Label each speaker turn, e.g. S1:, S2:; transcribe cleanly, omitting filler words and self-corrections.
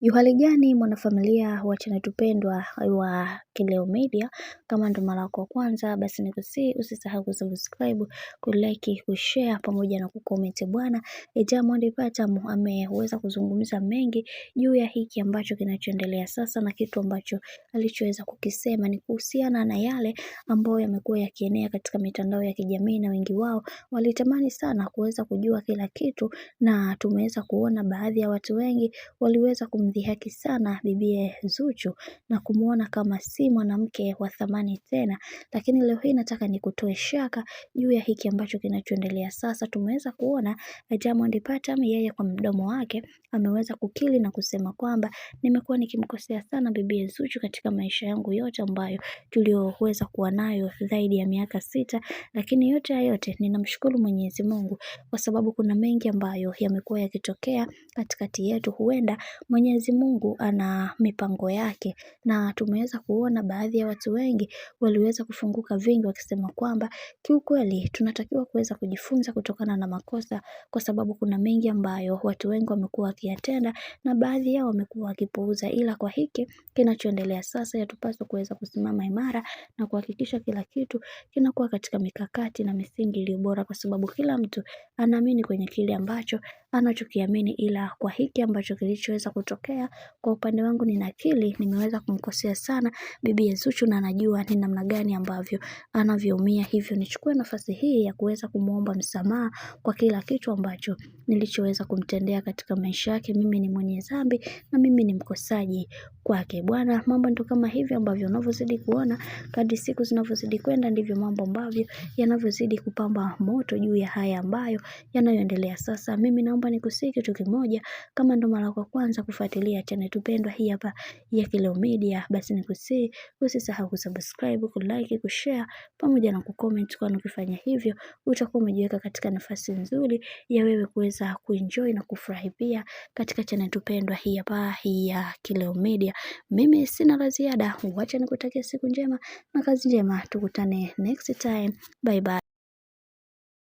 S1: Yuhali gani mwanafamilia wa channel tupendwa wa Kileo Media. Kama ndo mara yako kwanza basi nikusihi usisahau kusubscribe, kulike, kushare pamoja na kucomment bwana. Diamond Platnumz ameweza kuzungumza mengi juu ya hiki ambacho kinachoendelea sasa, na kitu ambacho alichoweza kukisema ni kuhusiana na yale ambayo yamekuwa yakienea katika mitandao ya kijamii, na wengi wao walitamani sana kuweza kujua kila kitu, na tumeweza kuona baadhi ya watu wengi waliweza kumdhihaki sana bibie Zuchu na kumuona kama si mwanamke wa thamani tena. Lakini leo hii nataka nikutoe shaka juu ya hiki ambacho kinachoendelea sasa. Tumeweza kuona Diamond Platnumz yeye kwa mdomo wake ameweza kukiri na kusema kwamba nimekuwa nikimkosea sana bibie Zuchu katika maisha yangu yote ambayo tulioweza kuwa nayo zaidi ya miaka 6, lakini yote ya yote ninamshukuru Mwenyezi Mungu kwa sababu kuna mengi ambayo yamekuwa yakitokea katikati yetu. Huenda Mwenyezi Mungu ana mipango yake, na tumeweza kuona baadhi ya watu wengi waliweza kufunguka vingi wakisema kwamba kiukweli tunatakiwa kuweza kujifunza kutokana na makosa, kwa sababu kuna mengi ambayo watu wengi wamekuwa wakiyatenda na baadhi yao wamekuwa wakipuuza. Ila kwa hiki kinachoendelea sasa, yatupaswa kuweza kusimama imara na kuhakikisha kila kitu kinakuwa katika mikakati na misingi iliyo bora, kwa sababu kila mtu anaamini kwenye kile ambacho anachokiamini. Ila kwa hiki ambacho kilichoweza kutokea, kwa upande wangu ninakiri nimeweza kumkosea sana bibi Zuchu, na najua ni namna gani ambavyo anavyoumia. Hivyo nichukue nafasi hii ya kuweza kumuomba msamaha kwa kila kitu ambacho nilichoweza kumtendea katika maisha yake. Mimi ni mwenye dhambi na mimi ni mkosaji kwake bwana. Mambo ndo kama hivyo ambavyo unavyozidi kuona, kadri siku zinavyozidi kwenda ndivyo mambo ambavyo yanavyozidi kupamba moto juu ya haya ambayo yanayoendelea sasa. Mimi naomba nikusihi kitu kimoja, kama ndo mara kwa kwanza kufuatilia channel tupendwa hii hapa ya Kileo Media, basi nikusihi usisahau kusubscribe, kulike, kushare pamoja na kucomment, kwa ukifanya hivyo utakuwa umejiweka katika nafasi nzuri ya wewe kuweza kuenjoy na kufurahi pia katika channel tupendwa hii hapa ya Kileo Media. Mimi sina la ziada, wacha nikutakia siku njema na kazi njema, tukutane next time. Bye bye.